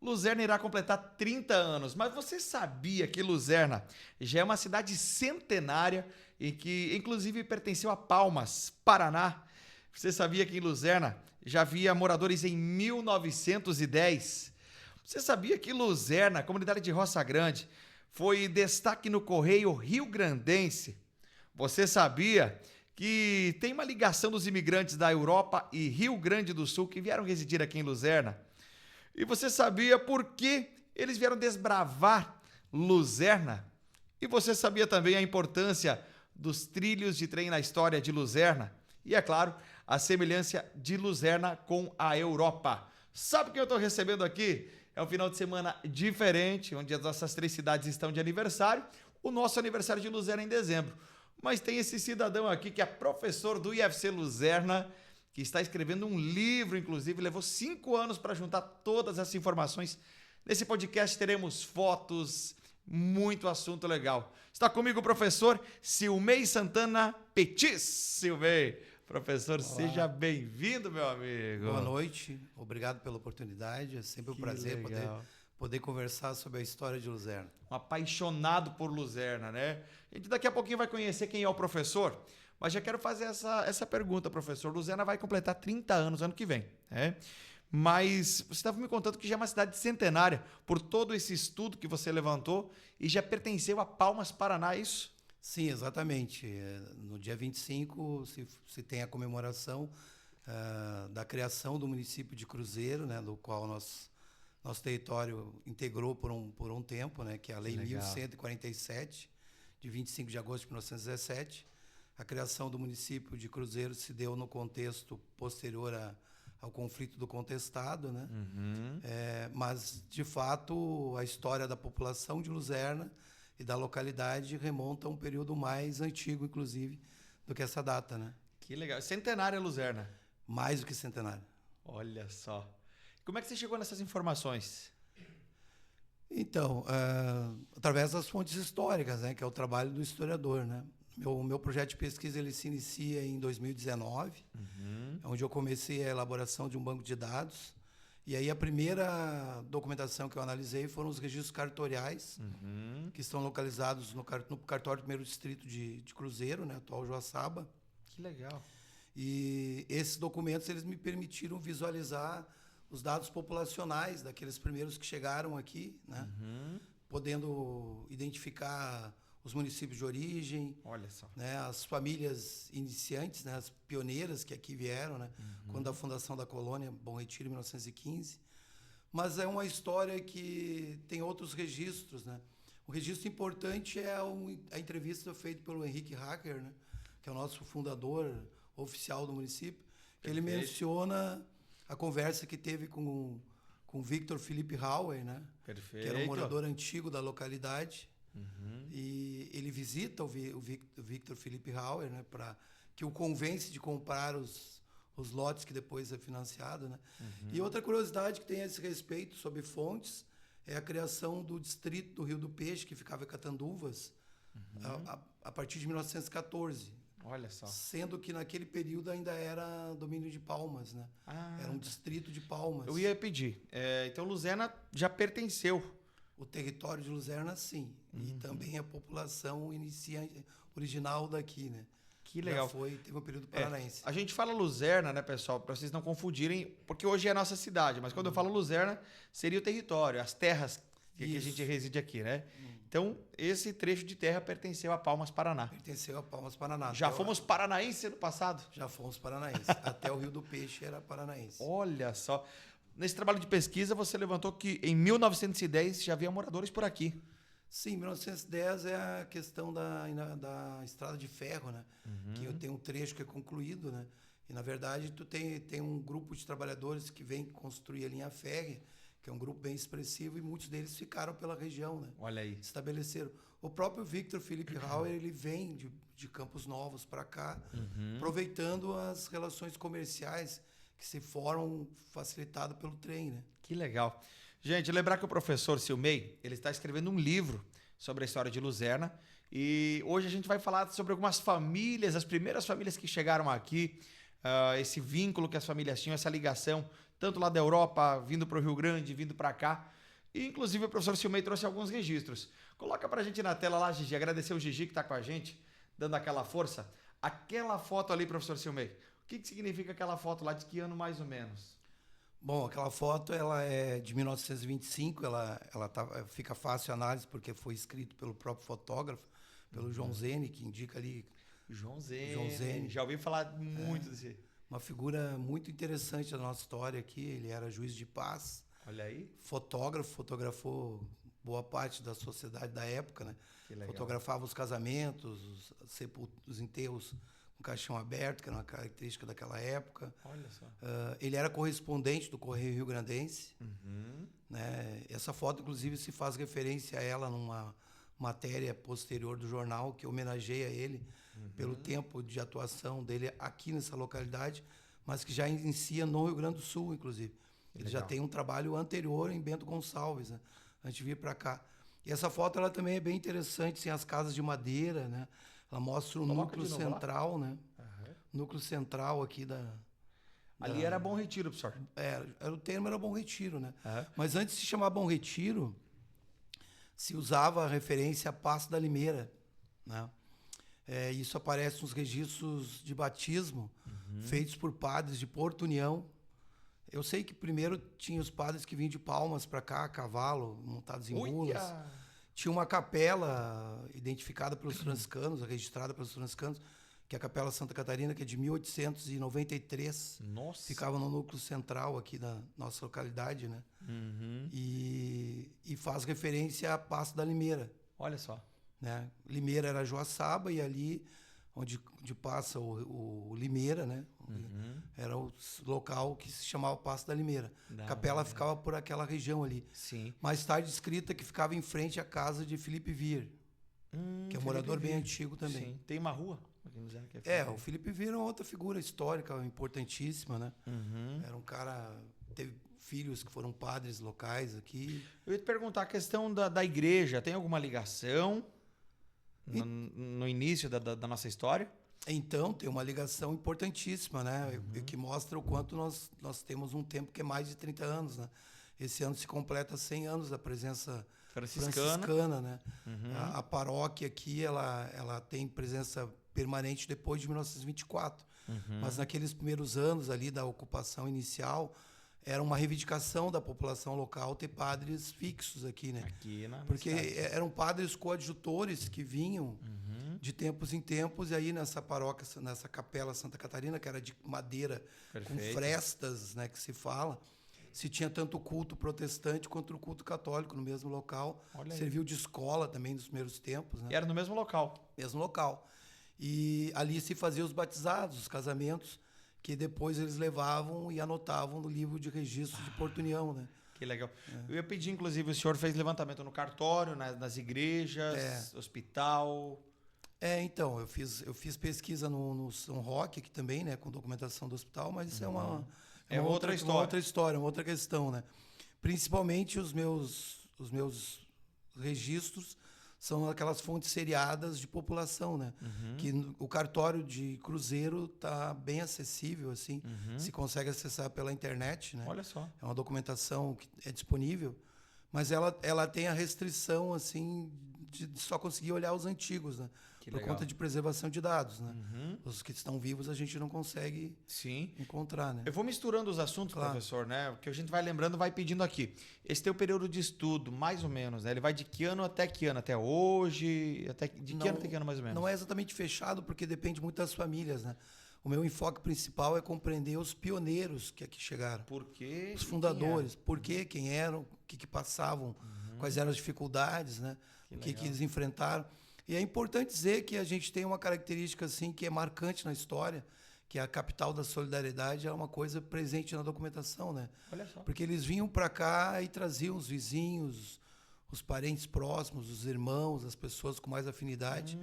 Luzerna irá completar 30 anos, mas você sabia que Luzerna já é uma cidade centenária e que, inclusive, pertenceu a Palmas, Paraná? Você sabia que em Luzerna já havia moradores em 1910? Você sabia que Luzerna, comunidade de Roça Grande, foi destaque no Correio Rio-Grandense? Você sabia que tem uma ligação dos imigrantes da Europa e Rio Grande do Sul que vieram residir aqui em Luzerna? E você sabia por que eles vieram desbravar Luzerna? E você sabia também a importância dos trilhos de trem na história de Luzerna? E, é claro, a semelhança de Luzerna com a Europa. Sabe quem eu estou recebendo aqui? É um final de semana diferente, onde as nossas três cidades estão de aniversário. O nosso aniversário de Luzerna é em dezembro. Mas tem esse cidadão aqui que é professor do IFC Luzerna, que está escrevendo um livro, inclusive, levou 5 anos para juntar todas essas informações. Nesse podcast teremos fotos, muito assunto legal. Está comigo o professor Silmei Santana Petis. Silmei, professor, Olá. Seja bem-vindo, meu amigo. Boa noite, obrigado pela oportunidade, é sempre um prazer poder conversar sobre a história de Luzerna. Um apaixonado por Luzerna, né? A gente daqui a pouquinho vai conhecer quem é o professor, mas já quero fazer essa pergunta, professor. Luzerna vai completar 30 anos ano que vem, né? Mas você estava me contando que já é uma cidade centenária por todo esse estudo que você levantou e já pertenceu a Palmas, Paraná, é isso? Sim, exatamente. No dia 25 se tem a comemoração da criação do município de Cruzeiro, né, do qual nosso território integrou por um tempo, né, que é a Lei 1147, de 25 de agosto de 1917. A criação do município de Cruzeiro se deu no contexto posterior ao conflito do contestado, né? Mas, de fato, a história da população de Luzerna e da localidade remonta a um período mais antigo, inclusive, do que essa data, né? Que legal. Centenária Luzerna. Mais do que centenário. Olha só. Como é que você chegou nessas informações? Então, através das fontes históricas, né, que é o trabalho do historiador, né? O meu projeto de pesquisa ele se inicia em 2019, onde eu comecei a elaboração de um banco de dados. E aí a primeira documentação que eu analisei foram os registros cartoriais, que estão localizados no cartório do 1º distrito de Cruzeiro, né, atual Joaçaba. Que legal. E esses documentos eles me permitiram visualizar os dados populacionais daqueles primeiros que chegaram aqui, né, podendo identificar os municípios de origem, olha só, né, as famílias iniciantes, né, as pioneiras que aqui vieram, né, quando a fundação da colônia, Bom Retiro, em 1915. Mas é uma história que tem outros registros, né? Um registro importante é a entrevista feita pelo Henrique Hacker, né, que é o nosso fundador oficial do município, que ele menciona a conversa que teve com o Victor Philipp Hauer, né, que era um morador antigo da localidade. E ele visita o Victor Philipp Hauer, né, que o convence de comprar os lotes que depois é financiado, né? E outra curiosidade que tem a esse respeito sobre fontes é a criação do distrito do Rio do Peixe, que ficava em Catanduvas, a partir de 1914. Olha só. Sendo que naquele período ainda era domínio de Palmas, né? Era um distrito de Palmas. Eu ia pedir. Então Luzerna já pertenceu. O território de Luzerna, sim. E também a população original daqui, né? Que legal. Teve um período paranaense. A gente fala Luzerna, né, pessoal, para vocês não confundirem, porque hoje é a nossa cidade, mas quando eu falo Luzerna, seria o território, as terras que a gente reside aqui, né? Então, esse trecho de terra pertenceu a Palmas, Paraná. Pertenceu a Palmas, Paraná. Já fomos paranaenses no passado? Já fomos paranaenses. Até o Rio do Peixe era paranaense. Olha só. Nesse trabalho de pesquisa, você levantou que em 1910 já havia moradores por aqui. Sim, 1910 é a questão da estrada de ferro, né? Que tem um trecho que é concluído, né? E, na verdade, tu tem um grupo de trabalhadores que vem construir a linha férrea, que é um grupo bem expressivo, e muitos deles ficaram pela região, né? Olha aí. Estabeleceram. O próprio Victor Philipp Hauer, ele vem de Campos Novos para cá, aproveitando as relações comerciais que se formam facilitado pelo trem, né? Que legal. Gente, lembrar que o professor Silmei, ele está escrevendo um livro sobre a história de Luzerna e hoje a gente vai falar sobre algumas famílias, as primeiras famílias que chegaram aqui, esse vínculo que as famílias tinham, essa ligação, tanto lá da Europa, vindo para o Rio Grande, vindo para cá. E, inclusive, o professor Silmei trouxe alguns registros. Coloca para a gente na tela lá, Gigi. Agradecer o Gigi que está com a gente, dando aquela força. Aquela foto ali, professor Silmei. O que significa aquela foto lá? De que ano mais ou menos? Bom, aquela foto ela é de 1925, fica fácil a análise porque foi escrito pelo próprio fotógrafo, pelo João Zene, que indica ali. João Zene. Já ouvi falar muito desse. Uma figura muito interessante da nossa história aqui. Ele era juiz de paz. Olha aí. Fotógrafo, fotografou boa parte da sociedade da época, né? Fotografava os casamentos, os enterros com caixão aberto, que era uma característica daquela época. Olha só. Ele era correspondente do Correio Rio-Grandense. Né? Essa foto, inclusive, se faz referência a ela numa matéria posterior do jornal que homenageia ele pelo tempo de atuação dele aqui nessa localidade, mas que já inicia no Rio Grande do Sul, inclusive. Ele já tem um trabalho anterior em Bento Gonçalves, né? Antes de vir para cá. E essa foto ela também é bem interessante, sem as casas de madeira, né? Ela mostra o núcleo central, né? Núcleo central aqui Ali era Bom Retiro, professor. O termo era Bom Retiro, né? Mas antes de se chamar Bom Retiro, se usava a referência a Passo da Limeira, né? Isso aparece nos registros de batismo feitos por padres de Porto União. Eu sei que primeiro tinha os padres que vinham de Palmas para cá, a cavalo, montados em mulas. Tinha uma capela identificada pelos franciscanos, registrada pelos franciscanos, que é a Capela Santa Catarina, que é de 1893. Nossa! Ficava no núcleo central aqui da nossa localidade, né? E faz referência a Passo da Limeira. Olha só. Né? Limeira era Joaçaba e ali onde passa o Limeira, né? Era o local que se chamava Passo da Limeira. A capela ficava por aquela região ali. Sim. Mais tarde escrita que ficava em frente à casa de Felipe Vir, que é um morador bem antigo também. Sim. Tem uma rua? O Felipe Vir é uma outra figura histórica importantíssima, né? Era um cara... Teve filhos que foram padres locais aqui. Eu ia te perguntar, a questão da igreja, tem alguma ligação no início da nossa história? Então, tem uma ligação importantíssima, né? Que mostra o quanto nós temos um tempo que é mais de 30 anos, né? Esse ano se completa 100 anos da presença franciscana, né? A paróquia aqui, ela tem presença permanente depois de 1924. Mas naqueles primeiros anos ali da ocupação inicial, era uma reivindicação da população local ter padres fixos aqui, né? Porque eram padres coadjutores que vinham de tempos em tempos, e aí nessa paróquia, nessa capela Santa Catarina, que era de madeira, com frestas, né, que se fala, se tinha tanto o culto protestante quanto o culto católico no mesmo local. Serviu de escola também nos primeiros tempos, né? E era no mesmo local. Mesmo local. E ali se faziam os batizados, os casamentos, que depois eles levavam e anotavam no livro de registro de Porto União, né? Que legal. Eu ia pedir, inclusive, o senhor fez levantamento no cartório, nas igrejas, hospital... Então, eu fiz pesquisa no São Roque aqui também, né, com documentação do hospital, mas isso é uma outra história, uma outra questão, né? Principalmente os meus registros são aquelas fontes seriadas de população, né? Que o cartório de Cruzeiro está bem acessível, assim, se consegue acessar pela internet, né? Olha só. É uma documentação que é disponível, mas ela tem a restrição, assim, de só conseguir olhar os antigos, né? Por conta de preservação de dados, né? Os que estão vivos a gente não consegue encontrar, né? Eu vou misturando os assuntos, professor, né? O que a gente vai lembrando, vai pedindo aqui. Esse teu período de estudo, mais ou menos, né? Ele vai de que ano até que ano? Até hoje? De que ano até que ano, mais ou menos? Não é exatamente fechado, porque depende muito das famílias, né? O meu enfoque principal é compreender os pioneiros que aqui chegaram. Por quê? Os fundadores. Por quê? Quem eram? O que passavam? Quais eram as dificuldades, né? O que eles enfrentaram. E é importante dizer que a gente tem uma característica assim que é marcante na história, que é a capital da solidariedade, é uma coisa presente na documentação, né? Olha só. Porque eles vinham para cá e traziam os vizinhos, os parentes próximos, os irmãos, as pessoas com mais afinidade,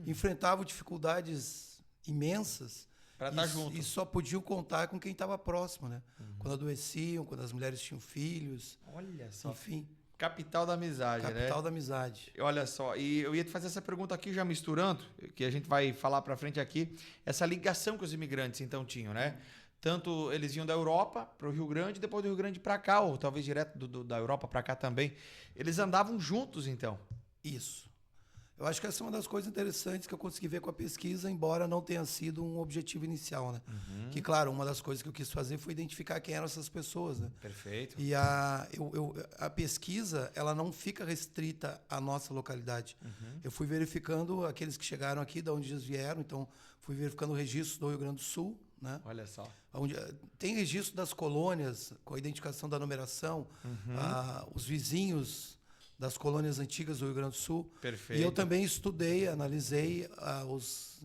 enfrentavam dificuldades imensas para estar junto. E só podiam contar com quem estava próximo, né? Quando adoeciam, quando as mulheres tinham filhos. Olha só. Enfim. Capital da amizade, né? Capital da amizade. Olha só, e eu ia te fazer essa pergunta aqui já misturando, que a gente vai falar para frente aqui, essa ligação que os imigrantes então tinham, né? Tanto eles iam da Europa para o Rio Grande, depois do Rio Grande para cá, ou talvez direto da Europa para cá também. Eles andavam juntos então. Isso. Eu acho que essa é uma das coisas interessantes que eu consegui ver com a pesquisa, embora não tenha sido um objetivo inicial, né? Que, claro, uma das coisas que eu quis fazer foi identificar quem eram essas pessoas, né? Perfeito. E a pesquisa, ela não fica restrita à nossa localidade. Eu fui verificando aqueles que chegaram aqui, de onde eles vieram, então fui verificando o registro do Rio Grande do Sul, né? Olha só. Onde, tem registro das colônias, com a identificação da numeração, os vizinhos das colônias antigas do Rio Grande do Sul. Perfeito. E eu também estudei, analisei as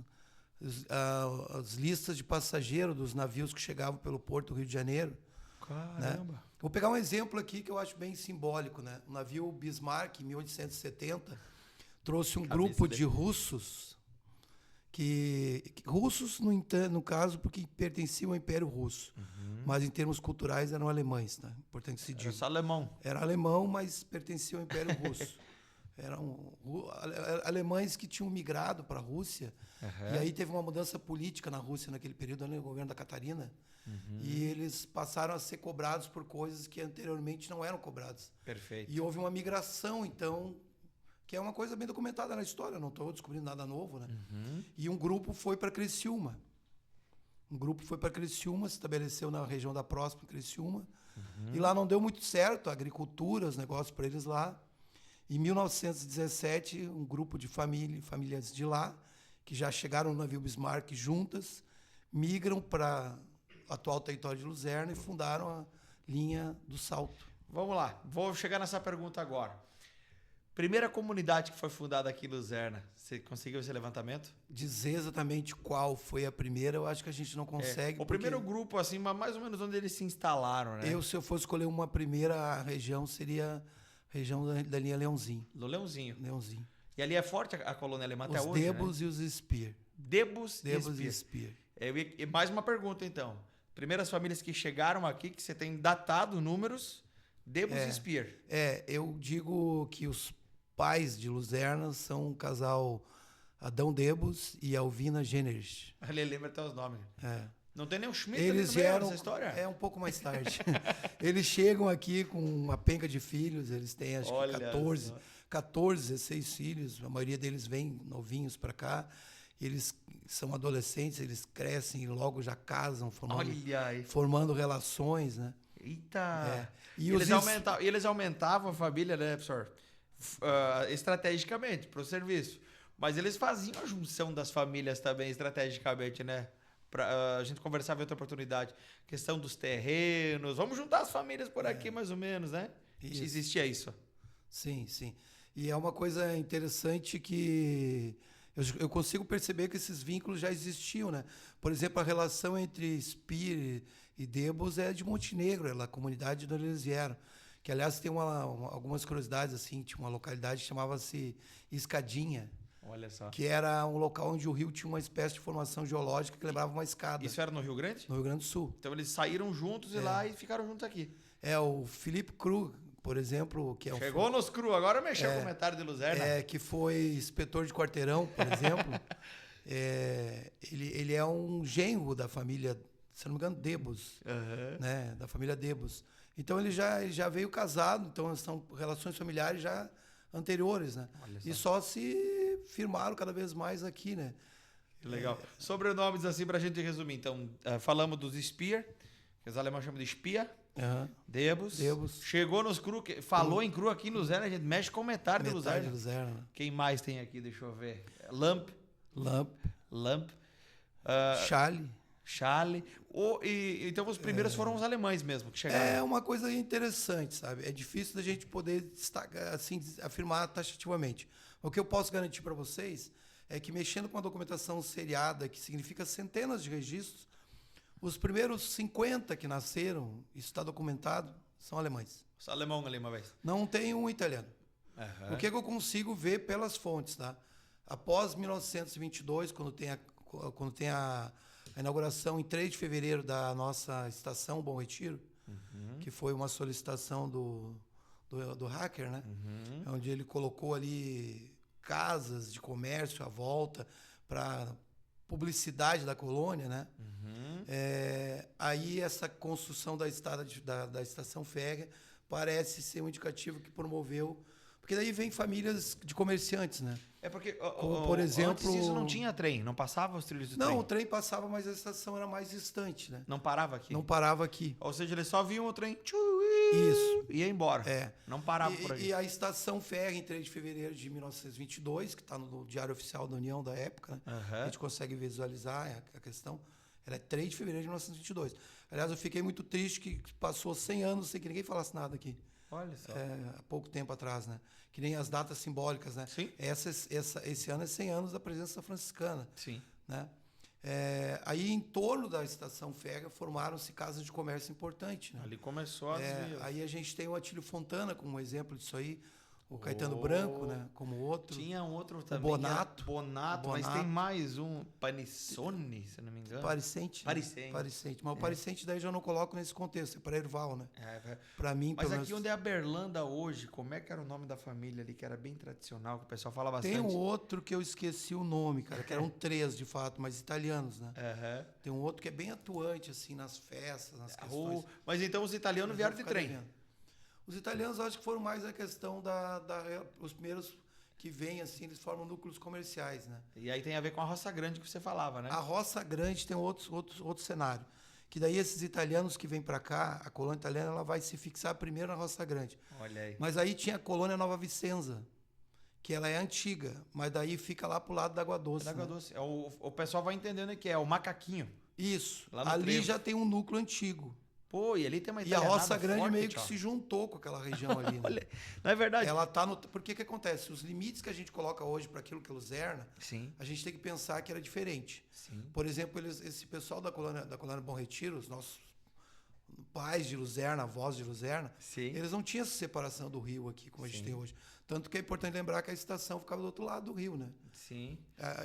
listas de passageiros dos navios que chegavam pelo Porto do Rio de Janeiro. Caramba. Né? Vou pegar um exemplo aqui que eu acho bem simbólico, né? O navio Bismarck, em 1870, trouxe um grupo de russos, russos, no caso, porque pertenciam ao Império Russo. Mas em termos culturais eram alemães, né? Importante se dizer. Era só alemão. Era alemão, mas pertencia ao Império Russo. Eram alemães que tinham migrado para a Rússia. E aí teve uma mudança política na Rússia naquele período, no governo da Catarina. E eles passaram a ser cobrados por coisas que anteriormente não eram cobradas. Perfeito. E houve uma migração, então, que é uma coisa bem documentada na história, não estou descobrindo nada novo, né? E um grupo foi para Criciúma. Se estabeleceu na região da Próspera, Criciúma. E lá não deu muito certo a agricultura, os negócios para eles lá. Em 1917, um grupo de famílias de lá, que já chegaram no navio Bismarck juntas, migram para o atual território de Luzerna e fundaram a linha do Salto. Vamos lá, vou chegar nessa pergunta agora. Primeira comunidade que foi fundada aqui em Luzerna, você conseguiu esse levantamento? Dizer exatamente qual foi a primeira, eu acho que a gente não consegue. O primeiro grupo, assim, mais ou menos onde eles se instalaram, né? Se eu fosse escolher uma primeira região, seria a região da linha Leãozinho. Do Leãozinho. Leãozinho. E ali é forte a colônia alemã até hoje, Os Debus, né? E os Speer. Debus e Speer. E mais uma pergunta, então. Primeiras famílias que chegaram aqui, que você tem datado números, Debus e Speer. Eu digo que os pais de Luzerna são um casal Adão Debus e Alvina Generich. Ele lembra até os nomes. Não tem nem o Schmidt eles ali no meio dessa história? É um pouco mais tarde. Eles chegam aqui com uma penca de filhos, eles têm acho que 14, 16 filhos, a maioria deles vem novinhos para cá. Eles são adolescentes, eles crescem e logo já casam, formando relações, né? Eita! E eles aumentavam a família, né, professor? Estrategicamente para o serviço. Mas eles faziam a junção das famílias também estrategicamente, né? A gente conversava em outra oportunidade. Questão dos terrenos. Vamos juntar as famílias por aqui, mais ou menos, né? Isso. Existia isso. Sim, sim. E é uma coisa interessante que eu consigo perceber que esses vínculos já existiam, né? Por exemplo, a relação entre Speer e Debus é de Montenegro, é a comunidade de onde eles vieram. Que, aliás, tem algumas curiosidades, assim, tinha uma localidade que chamava-se Escadinha. Olha só. Que era um local onde o rio tinha uma espécie de formação geológica que lembrava uma escada. Isso era no Rio Grande? No Rio Grande do Sul. Então eles saíram juntos lá e ficaram juntos aqui. O Felipe Krug, por exemplo, que é Chegou nos cru, agora mexeu o comentário de Luzerna. Que foi inspetor de quarteirão, por exemplo. Ele é um genro da família, se não me engano, Debus, né? Da família Debus. Então ele já veio casado, então são relações familiares já anteriores, né? E só se firmaram cada vez mais aqui, né? Que legal. Sobrenomes assim pra gente resumir. Então, falamos dos Speer, que os alemães chamam de Spia. Debus. Chegou nos cru, falou em cru aqui em Luzerna, a gente mexe com metade de Luzerna. Quem mais tem aqui? Deixa eu ver. Lamp. Charlie. Então os primeiros foram os alemães mesmo que chegaram. É uma coisa interessante, sabe? É difícil da gente poder destacar, assim, afirmar taxativamente. O que eu posso garantir para vocês é que, mexendo com a documentação seriada, que significa centenas de registros, os primeiros 50 que nasceram, isso está documentado, são alemães. Só alemão ali uma vez. Não tem um italiano. O que eu consigo ver pelas fontes, tá? Após 1922, quando tem a inauguração em 3 de fevereiro da nossa estação Bom Retiro, que foi uma solicitação do do hacker, né? Uhum. Onde ele colocou ali casas de comércio à volta para publicidade da colônia, né? Uhum. Aí essa construção da estação férrea parece ser um indicativo que promoveu, porque daí vem famílias de comerciantes, né? É porque, Como, por exemplo, antes disso não tinha trem, não passava os trilhos do Não, trem. o trem passava, mas a estação era mais distante, né? Não parava aqui. Não parava aqui. Ou seja, eles só viam o trem, Isso. e ia embora. É. Não parava por aí. E a estação férrea, em 3 de fevereiro de 1922, que está no Diário Oficial da União da época, né? Aham. A gente consegue visualizar a questão. Ela é 3 de fevereiro de 1922. Aliás, eu fiquei muito triste que passou 100 anos sem que ninguém falasse nada aqui. Olha só. Há pouco tempo atrás, né? Que nem as datas simbólicas, né? Sim. Esse ano é 100 anos da presença franciscana, Sim. né? Aí, em torno da estação férrea, formaram-se casas de comércio importantes, né? Ali começou as vias. Aí a gente tem o Atílio Fontana como um exemplo disso aí, o Caetano Branco, né? Como outro. Tinha um outro também. Bonato. Bonato, mas tem mais um. Panissone, se não me engano. Pariscente. Pariscente. Pariscente. Mas o Pariscente daí já não coloco nesse contexto, é para Erval, né? É. Para mim, Mas pelo aqui menos. onde é a Berlanda hoje, como é que era o nome da família ali, que era bem tradicional, que o pessoal fala bastante? Tem um outro que eu esqueci o nome, cara, que eram 3 de fato, mas italianos, né? Aham. Tem um outro que é bem atuante, assim, nas festas, nas questões. Mas então os italianos vieram de Ficar trem. devendo. Os italianos, eu acho que foram mais a questão os primeiros que vêm, assim, eles formam núcleos comerciais, né? E aí tem a ver com a Roça Grande que você falava, né? A Roça Grande tem outro cenário. Que daí esses italianos que vêm para cá, a colônia italiana, ela vai se fixar primeiro na Roça Grande. Olha aí. Mas aí tinha a colônia Nova Vicenza, que ela é antiga, mas daí fica lá pro lado da Água Doce. Da Água né? Doce. O pessoal vai entendendo que é o macaquinho. Isso. Lá no Ali trevo. já tem um núcleo antigo. Pô, e ali tem uma E a Roça italianada Grande forte, meio que tchau. se juntou com aquela região ali. Né? Olha, não é verdade? Ela tá no. Porque que acontece? Os limites que a gente coloca hoje para aquilo que é Luzerna, Sim, a gente tem que pensar que era diferente. sim. Por exemplo, esse pessoal da colônia Bom Retiro, os nossos pais de Luzerna, avós de Luzerna, Sim. eles não tinham essa separação do rio aqui, como a gente Sim. tem hoje. Tanto que é importante lembrar que a estação ficava do outro lado do rio, né? Sim.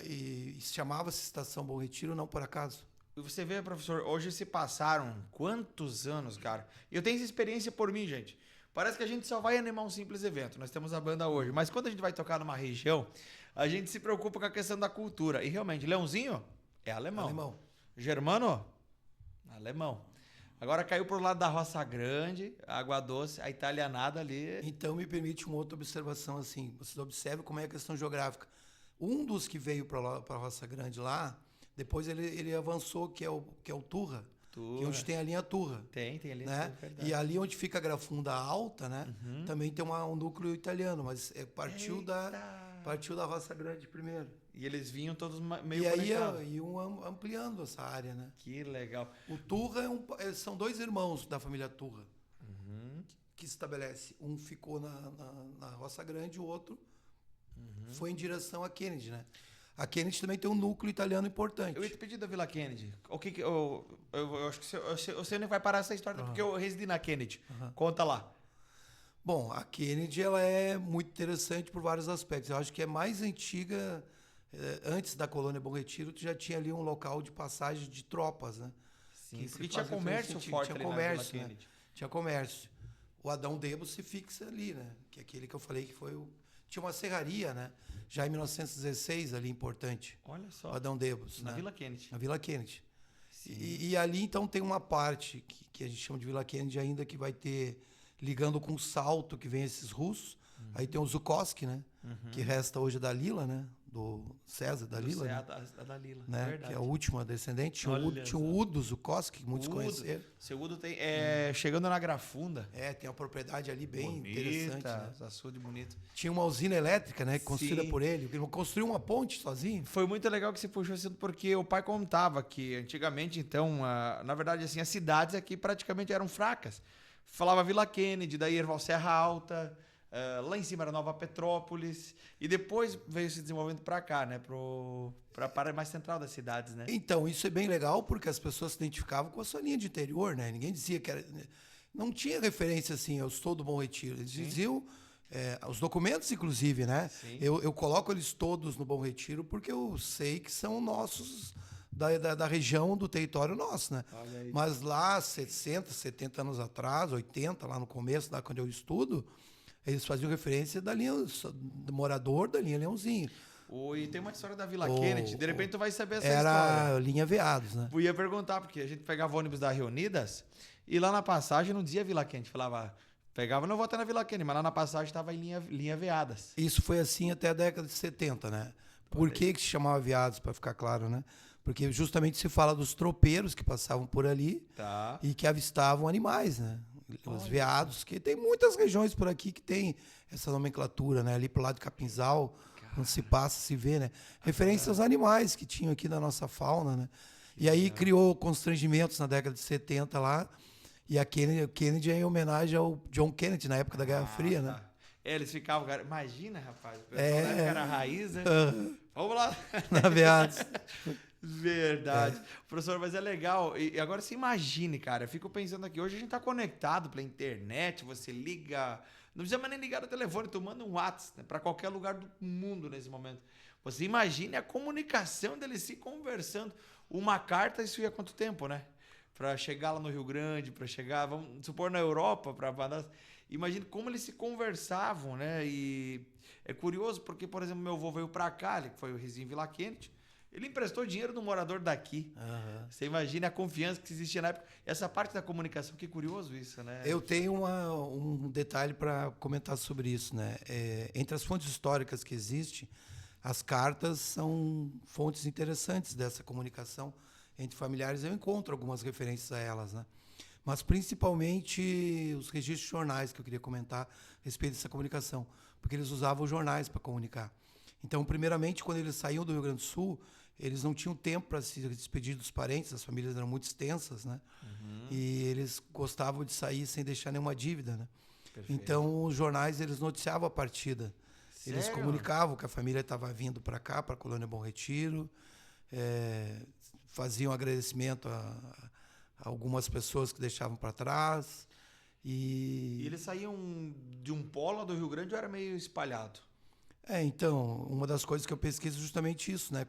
E chamava-se Estação Bom Retiro, não por acaso. E você vê, professor, hoje se passaram quantos anos, cara? E eu tenho essa experiência por mim, gente. Parece que a gente só vai animar um simples evento. Nós temos a banda hoje. Mas quando a gente vai tocar numa região, a gente se preocupa com a questão da cultura. E realmente, Leãozinho é alemão. Alemão. Germano? Alemão. Agora caiu pro lado da Roça Grande, Água Doce, a italianada ali. Então, me permite uma outra observação assim. Vocês observem como é a questão geográfica. Um dos que veio para a Roça Grande lá, depois ele avançou, que é o Turra, que é onde tem a linha Turra. Tem ali. Né? É verdade. E ali onde fica a Grafunda Alta, né? Uhum. Também tem um núcleo italiano, mas partiu da Eita. Roça Grande primeiro. E eles vinham todos meio E aí conectados. iam ampliando essa área, né? Que legal. O Turra são 2 irmãos da família Turra Uhum. que se estabelece. Um ficou na Roça Grande, o outro foi em direção a Kennedy, né? A Kennedy também tem um núcleo italiano importante. Eu ia te pedir da Vila Kennedy. O que eu acho que eu sei onde vai parar essa história, porque eu residi na Kennedy. Conta lá. Bom, a Kennedy ela é muito interessante por vários aspectos. Eu acho que é mais antiga, antes da colônia Bom Retiro, tu já tinha ali um local de passagem de tropas, né? Sim, Que porque se tinha faz comércio referência, forte tinha ali comércio, na né? Vila Kennedy. Tinha comércio. O Adão Debo se fixa ali, né? Que é aquele que eu falei que foi o... Tinha uma serraria, né? Já em 1916 ali, importante. Olha O só. Adão Debos, Na né? Vila Kennedy. Na Vila Kennedy. Sim. E ali, então, tem uma parte que a gente chama de Vila Kennedy ainda, que vai ter, ligando com o Salto, que vem esses russos. Aí tem o Zhukovsky, né? Que resta hoje da Lila, né? Do César da Lila, né? A da Lila, Né? verdade. Que é a última descendente. Tinha Olha tinha o Udo Zhukovsky, que muitos Udo. conheceram. Seu Udo tem... chegando na Grafunda. Tem uma propriedade ali bem Bonita, interessante. Né? açude bonito. Tinha uma usina elétrica, né? Construída Sim. por ele. Ele construiu uma ponte sozinho. Foi muito legal que você puxou isso, porque o pai contava que antigamente, então, na verdade, assim, as cidades aqui praticamente eram fracas. Falava Vila Kennedy, daí Erval Serra Alta, lá em cima era Nova Petrópolis, e depois veio se desenvolvendo para cá, né, para a parte mais central das cidades, né? Então, isso é bem legal, porque as pessoas se identificavam com a sua linha de interior, né? Ninguém dizia que era... Não tinha referência, assim, eu estou do Bom Retiro. Eles diziam... os documentos, inclusive, né? Sim. Eu coloco eles todos no Bom Retiro porque eu sei que são nossos da região do território nosso, né? Olha aí. Mas lá, 60, 70 anos atrás, 80, lá no começo, lá quando eu estudo, eles faziam referência da linha, do morador da linha Leãozinho. E tem uma história da Vila Kennedy, de repente tu vai saber essa Era história. linha Veados, né? Eu ia perguntar, porque a gente pegava ônibus da Reunidas e lá na passagem não dizia Vila Kennedy, falava, pegava, não vou até na Vila Kennedy, mas lá na passagem estava em linha Veadas. Isso foi assim até a década de 70, né? Por que se chamava Veados, para ficar claro, né? Porque justamente se fala dos tropeiros que passavam por ali Tá. e que avistavam animais, né? Os veados, que tem muitas regiões por aqui que tem essa nomenclatura, né? Ali pro lado de Capinzal, quando se passa, se vê, né? Referência aos animais que tinham aqui na nossa fauna, né? E aí criou constrangimentos na década de 70 lá, e a Kennedy é em homenagem ao John Kennedy, na época da Guerra Fria, né? Tá. Eles ficavam, cara, imagina, rapaz, o pessoal na época era raiz, né? Vamos lá. Na Veados. Verdade. Professor, mas é legal. E agora você imagine, cara, eu fico pensando aqui, hoje a gente tá conectado pela internet, você liga, não precisa mais nem ligar no telefone, tu manda um WhatsApp, né, para qualquer lugar do mundo nesse momento. Você imagine a comunicação deles se conversando. Uma carta, isso ia quanto tempo, né? Para chegar lá no Rio Grande, para chegar, vamos supor, na Europa, para imagine como eles se conversavam, né? E é curioso porque, por exemplo, meu avô veio para cá, ele foi o Rizinho Vila Kennedy, ele emprestou dinheiro do morador daqui. Uhum. Você imagina a confiança que existia na época. Essa parte da comunicação, que curioso isso, né? Eu tenho um detalhe para comentar sobre isso, né? Entre as fontes históricas que existem, as cartas são fontes interessantes dessa comunicação entre familiares. Eu encontro algumas referências a elas, né? Mas principalmente os registros de jornais que eu queria comentar a respeito dessa comunicação, porque eles usavam jornais para comunicar. Então, primeiramente, quando eles saíam do Rio Grande do Sul, eles não tinham tempo para se despedir dos parentes, as famílias eram muito extensas, né? E eles gostavam de sair sem deixar nenhuma dívida, né? Perfeito. Então, os jornais, eles noticiavam a partida. Eles Sério? comunicavam que a família estava vindo para cá, para a Colônia Bom Retiro, faziam agradecimento a algumas pessoas que deixavam para trás. E eles saíam de um polo do Rio Grande ou era meio espalhado? Então, uma das coisas que eu pesquiso é justamente isso, né?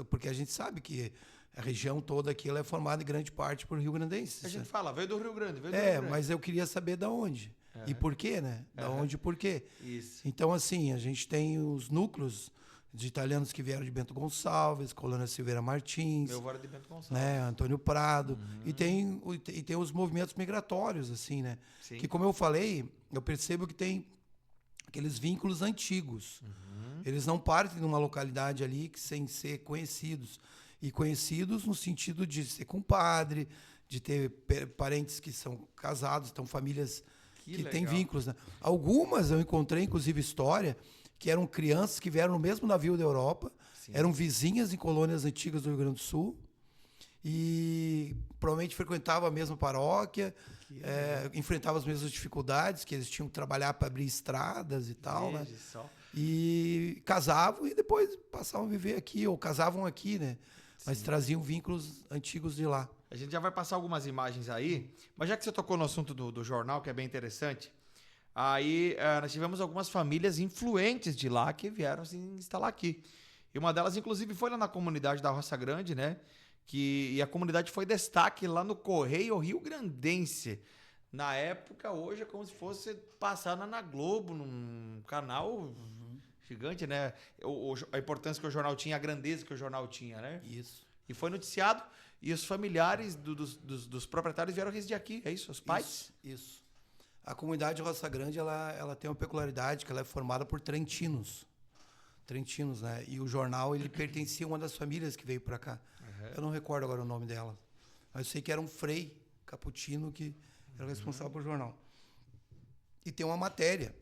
Porque a gente sabe que a região toda aqui ela é formada em grande parte por rio-grandenses. A gente né? fala, veio do Rio Grande, veio do Rio Grande. Mas eu queria saber da onde. E por quê, né? Da onde e por quê. Isso. Então, assim, a gente tem os núcleos de italianos que vieram de Bento Gonçalves, Colônia Silveira Martins, Meu avô era de Bento Gonçalves. né? Antônio Prado. E tem os movimentos migratórios, assim, né? Sim. Que, como eu falei, eu percebo que tem aqueles vínculos antigos. Eles não partem de uma localidade ali sem ser conhecidos. E conhecidos no sentido de ser compadre, de ter parentes que são casados, então famílias que têm vínculos. Né? Algumas eu encontrei, inclusive, história, que eram crianças que vieram no mesmo navio da Europa, eram vizinhas em colônias antigas do Rio Grande do Sul, e provavelmente frequentavam a mesma paróquia, enfrentavam as mesmas dificuldades, que eles tinham que trabalhar para abrir estradas e tal, né? Só. E casavam e depois passavam a viver aqui, ou casavam aqui, né? Mas traziam vínculos antigos de lá. A gente já vai passar algumas imagens aí, mas já que você tocou no assunto do jornal, que é bem interessante, aí nós tivemos algumas famílias influentes de lá que vieram se instalar aqui. E uma delas, inclusive, foi lá na comunidade da Roça Grande, né? E a comunidade foi destaque lá no Correio Rio Grandense. Na época, hoje é como se fosse passar na Globo, num canal gigante, né? A importância que o jornal tinha, a grandeza que o jornal tinha, né? Isso. E foi noticiado, e os familiares dos proprietários vieram residir aqui, é isso? Os pais? Isso. A comunidade Roça Grande, ela tem uma peculiaridade, que ela é formada por trentinos. Trentinos, né? E o jornal, ele pertencia a uma das famílias que veio para cá. Eu não recordo agora o nome dela. Mas eu sei que era um frei cappuccino que era responsável pelo jornal. E tem uma matéria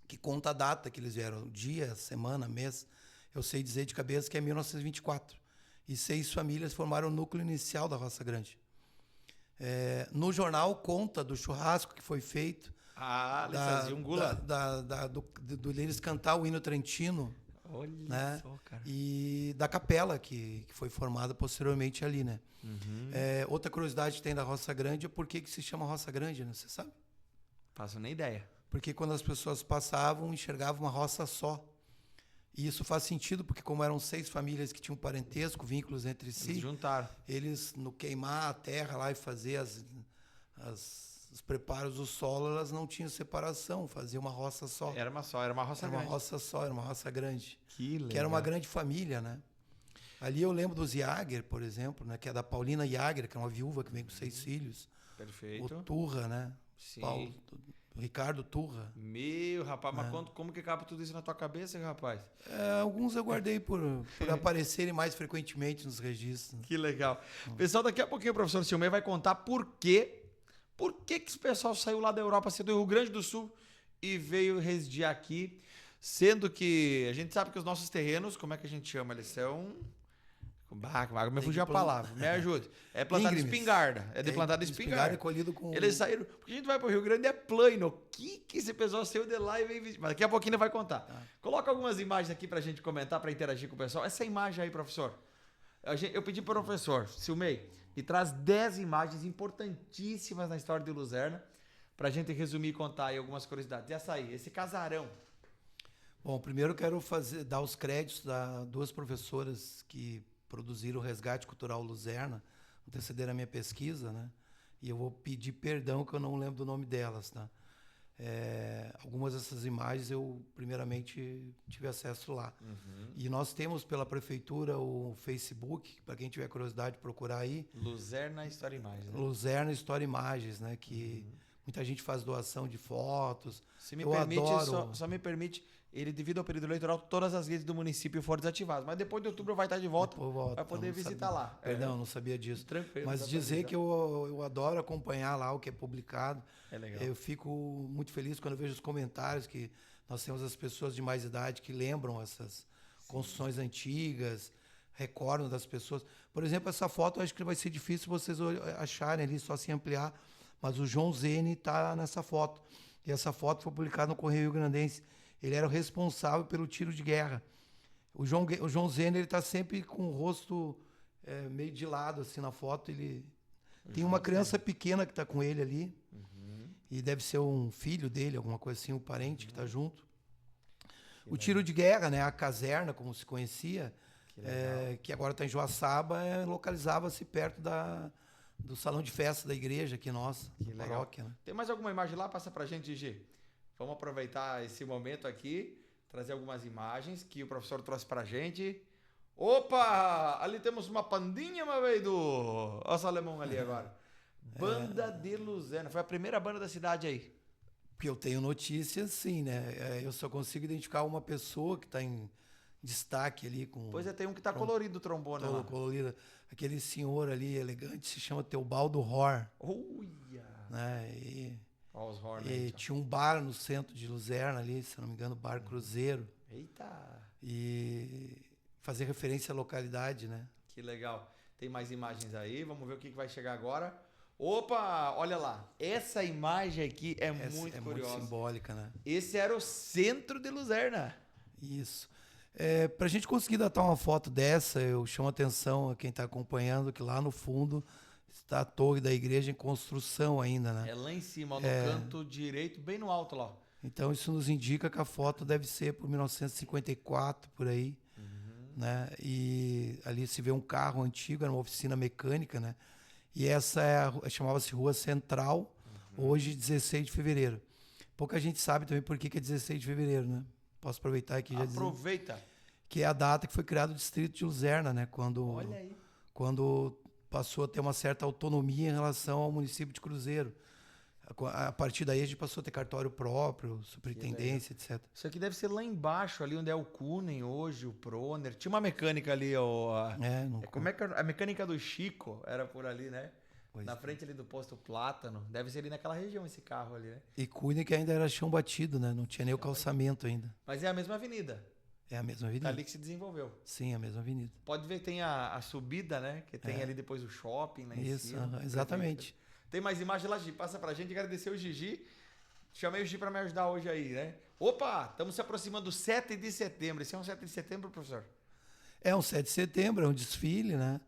que conta a data que eles vieram, dia, semana, mês. Eu sei dizer de cabeça que é 1924. E 6 famílias formaram o núcleo inicial da Roça Grande. No jornal conta do churrasco que foi feito. Eles faziam gula. Eles cantar o hino trentino. Olha né? só, cara. E da capela que foi formada posteriormente ali, né? Outra curiosidade que tem da Roça Grande é por que se chama Roça Grande, né? Você sabe? Faço nem ideia. Porque quando as pessoas passavam, enxergavam uma roça só. E isso faz sentido, porque como eram 6 famílias que tinham parentesco, vínculos entre si, Eles juntaram. eles, no queimar a terra lá e fazer os preparos do solo, elas não tinham separação, faziam uma roça só. Era uma roça Era uma grande. roça só, era uma roça grande. Que legal. Que era uma grande família, né? Ali eu lembro dos Jager, por exemplo, né? Que é da Paulina Jager, que é uma viúva que vem com 6 filhos. Perfeito. O Turra, né? Sim. O Ricardo Turra. Meu, rapaz, mas como que cabe tudo isso na tua cabeça, rapaz? Alguns eu guardei por aparecerem mais frequentemente nos registros. Que legal. Pessoal, daqui a pouquinho o professor Silmei vai contar por que esse pessoal saiu lá da Europa, saiu do Rio Grande do Sul e veio residir aqui, sendo que a gente sabe que os nossos terrenos, como é que a gente chama? Eles são... Me fugiu a palavra, me ajude. É plantado de espingarda. É de plantado de espingarda. É colhido com... Eles saíram... Porque a gente vai para o Rio Grande, é plano. O que esse pessoal saiu de lá e veio visitar? Mas daqui a pouquinho ele vai contar. Tá. Coloca algumas imagens aqui para a gente comentar, para interagir com o pessoal. Essa imagem aí, professor. Eu pedi para o professor Silmei me traz 10 imagens importantíssimas na história de Luzerna para a gente resumir e contar aí algumas curiosidades. E essa aí, esse casarão. Bom, primeiro eu quero dar os créditos a 2 professoras que produziram o Resgate Cultural Luzerna, antecederam a minha pesquisa, né? E eu vou pedir perdão que eu não lembro do nome delas, tá? Algumas dessas imagens eu, primeiramente, tive acesso lá. Uhum. E nós temos pela prefeitura o Facebook, para quem tiver curiosidade de procurar aí. Luzerna História e Imagens. Né? Luzerna História e Imagens, né? Que muita gente faz doação de fotos. Se me permite, só me permite... Ele, devido ao período eleitoral, todas as redes do município foram desativadas. Mas depois de outubro vai estar de volta, vai poder visitar lá. Perdão, não sabia disso. Tranquilo. Mas dizer que eu adoro acompanhar lá o que é publicado. É legal. Eu fico muito feliz quando eu vejo os comentários que nós temos as pessoas de mais idade que lembram essas construções antigas, recordam das pessoas. Por exemplo, essa foto eu acho que vai ser difícil vocês acharem ali, só se ampliar. Mas o João Zene está nessa foto. E essa foto foi publicada no Correio Rio-Grandense. Ele era o responsável pelo tiro de guerra. O João Zene está sempre com o rosto meio de lado assim na foto. Ele tem uma criança pequena que está com ele ali. Uhum. E deve ser um filho dele, alguma coisa assim, um parente que está junto. O tiro de guerra, né, a caserna, como se conhecia, que agora está em Joaçaba, localizava-se perto do salão de festa da igreja aqui nossa, paróquia. Né? Tem mais alguma imagem lá? Passa para a gente, Gigi. Vamos aproveitar esse momento aqui, trazer algumas imagens que o professor trouxe pra gente. Opa! Ali temos uma pandinha, meu velho. Olha esse alemão ali agora. Banda de Luzerna. Foi a primeira banda da cidade aí. Porque eu tenho notícias, sim, né? Eu só consigo identificar uma pessoa que está em destaque ali. Pois tem um que está colorido o trombone lá. Colorido. Aquele senhor ali, elegante, se chama Teobaldo Hor. Uia! Né? Os Hornet, e tinha um bar no centro de Luzerna ali, se não me engano, Bar Cruzeiro. Eita! E fazer referência à localidade, né? Que legal. Tem mais imagens aí, vamos ver o que vai chegar agora. Opa, olha lá. Essa imagem aqui é muito curiosa. Muito simbólica, né? Esse era o centro de Luzerna. Isso. Para a gente conseguir datar uma foto dessa, eu chamo a atenção a quem está acompanhando que lá no fundo está a torre da igreja em construção ainda, né? É lá em cima, no canto direito, bem no alto lá. Então isso nos indica que a foto deve ser por 1954, por aí. Né? E ali se vê um carro antigo, era uma oficina mecânica, né? E essa chamava-se Rua Central, hoje 16 de fevereiro. Pouca gente sabe também por que é 16 de fevereiro, né? Posso aproveitar aqui já dizer. Aproveita. Que é a data que foi criado o distrito de Luzerna, né? Olha aí. Quando passou a ter uma certa autonomia em relação ao município de Cruzeiro. A partir daí a gente passou a ter cartório próprio, superintendência, etc. Isso aqui deve ser lá embaixo, ali onde é o Kunen hoje, o Proner. Tinha uma mecânica ali, como é que a mecânica do Chico era por ali, né? Na frente ali do posto Plátano. Deve ser ali naquela região esse carro ali, né? E Kunen que ainda era chão batido, né? Não tinha nem o calçamento ainda. Mas é a mesma avenida. É a mesma avenida. Tá ali que se desenvolveu. Sim, a mesma avenida. Pode ver que tem a subida, né? Que tem ali depois o shopping lá em cima. Isso, exatamente. Tem mais imagem lá, Gigi. Passa pra gente. Agradecer o Gigi. Chamei o Gigi pra me ajudar hoje aí, né? Opa! Estamos se aproximando do 7 de setembro. Esse é um 7 de setembro, professor? É um 7 de setembro, é um desfile, né?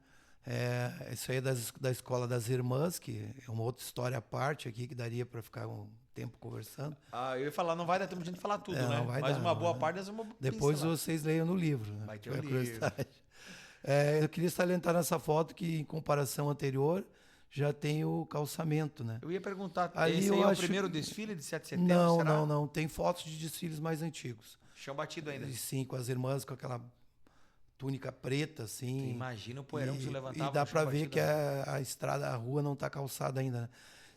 Isso aí é da Escola das Irmãs, que é uma outra história à parte aqui, que daria para ficar um tempo conversando. Eu ia falar, não vai dar tempo de a gente falar tudo, né? Não vai Mas dar, uma não boa vai parte é uma Depois pincelada. vocês leiam no livro. Né? Vai ter Tiver o livro. curiosidade. Eu queria salientar nessa foto que, em comparação anterior, já tem o calçamento, né? Eu ia perguntar, Ali esse eu aí é o acho primeiro que- desfile de 7 de setembro, Não, será? não. Tem fotos de desfiles mais antigos. Chão batido ainda. E, sim, com as irmãs com aquela túnica preta, assim. Imagina o poeirão que se levantava E dá no chão para ver batido, que né? a estrada, a rua não está calçada ainda. Né?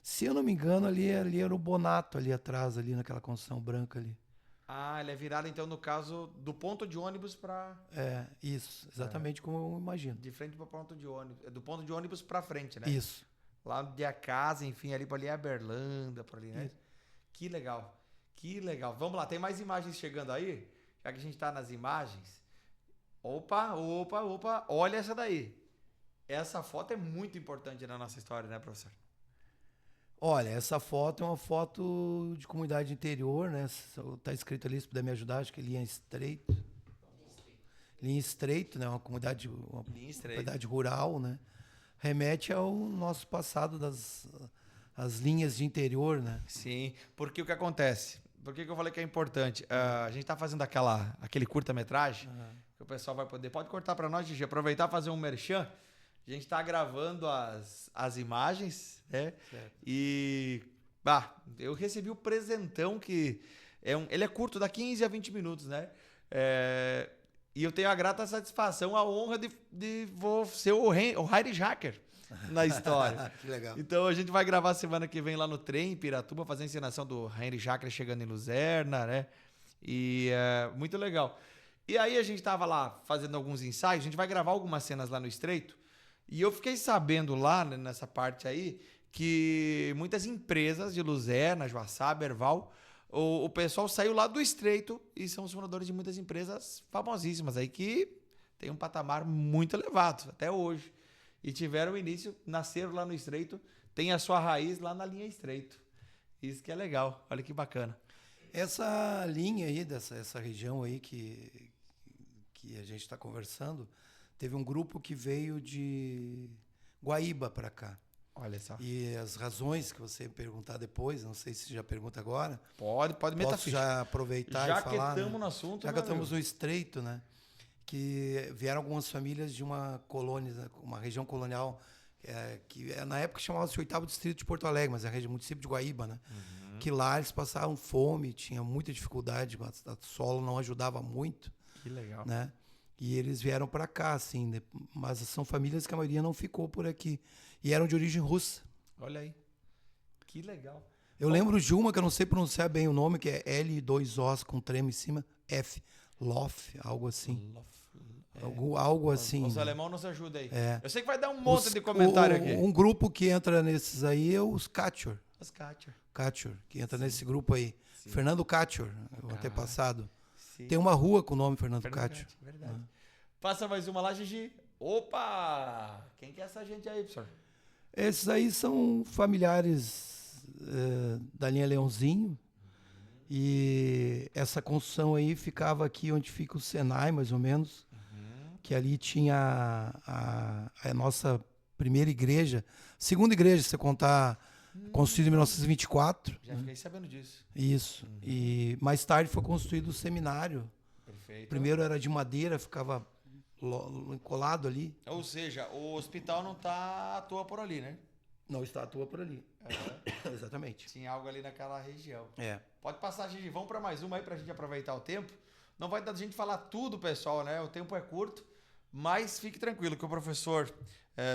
Se eu não me engano, ali era o Bonato ali atrás, ali naquela construção branca ali. Ele é virado, então, no caso, do ponto de ônibus para... Isso, exatamente como eu imagino. De frente para o ponto de ônibus. Do ponto de ônibus para frente, né? Isso. Lá onde é a casa, enfim, ali para ali é a Berlândia, por ali, né? Isso. Que legal. Que legal. Vamos lá, tem mais imagens chegando aí? Já que a gente tá nas imagens. Opa. Olha essa daí. Essa foto é muito importante na nossa história, né, professor? Olha, essa foto é uma foto de comunidade interior, né? Tá escrito ali, se puder me ajudar, acho que é Linha Estreito. Linha Estreito, né? Uma comunidade rural, né? Remete ao nosso passado as linhas de interior, né? Sim, porque o que acontece? Por que eu falei que é importante? A gente tá fazendo aquele curta-metragem, que o pessoal vai poder... Pode cortar para nós, Gigi, aproveitar e fazer um merchan. A gente tá gravando as imagens, né? Certo. E... eu recebi o presentão que... ele é curto, dá 15 a 20 minutos, né? E eu tenho a grata satisfação, a honra de vou ser o Heidi Jacker na história. Que legal. Então a gente vai gravar semana que vem lá no trem, em Piratuba, fazer a encenação do Henry Jacker chegando em Luzerna, né? E muito legal. E aí a gente tava lá fazendo alguns ensaios, a gente vai gravar algumas cenas lá no Estreito, e eu fiquei sabendo lá, né, nessa parte aí, que muitas empresas de Luzerna, Joaçaba, Erval, o pessoal saiu lá do Estreito e são os fundadores de muitas empresas famosíssimas aí, que tem um patamar muito elevado, até hoje. E tiveram início, nasceram lá no Estreito, tem a sua raiz lá na linha Estreito. Isso que é legal, olha que bacana. Essa linha aí, essa região aí que a gente está conversando, teve um grupo que veio de Guaíba para cá. Olha só. E as razões que você perguntar depois, não sei se já pergunta agora. Pode meter a Posso ficha. já aproveitar Já e falar. que estamos né? no assunto, Já que meu estamos amigo. no Estreito, né? Que vieram algumas famílias de uma colônia, uma região colonial, na época chamava-se 8º Distrito de Porto Alegre, mas é a região município de Guaíba, né? Que lá eles passavam fome, tinha muita dificuldade, o solo não ajudava muito, Que legal. né? E eles vieram para cá, assim, né? Mas são famílias que a maioria não ficou por aqui. E eram de origem russa. Olha aí. Que legal. Eu lembro de uma que eu não sei pronunciar bem o nome, que é L2Os com trema em cima, F, Lof, algo assim. Algo assim. Os né? alemão nos ajuda aí. É. Eu sei que vai dar um monte de comentário aqui. Um grupo que entra nesses aí é os Kachor. As Kátia. Kachor, que entra nesse grupo aí. Sim. Fernando Kachor, o antepassado. Sim. Tem uma rua com o nome Fernando Fernando Kachor. Kátia, verdade. Passa mais uma lá, Gigi. Opa! Quem que é essa gente aí, professor? Esses aí são familiares da linha Leãozinho. E essa construção aí ficava aqui onde fica o Senai, mais ou menos. Que ali tinha a nossa primeira igreja. Segunda igreja, se você contar, construída em 1924. Já fiquei sabendo disso. Isso. E mais tarde foi construído o seminário. Perfeito. Primeiro era de madeira, ficava colado ali. Ou seja, o hospital não tá à toa por ali, né? Não está à toa por ali. Exatamente. Tinha algo ali naquela região. É. Pode passar, Gigi. Vamos para mais uma aí pra gente aproveitar o tempo. Não vai dar a gente falar tudo, pessoal, né? O tempo é curto, mas fique tranquilo que o professor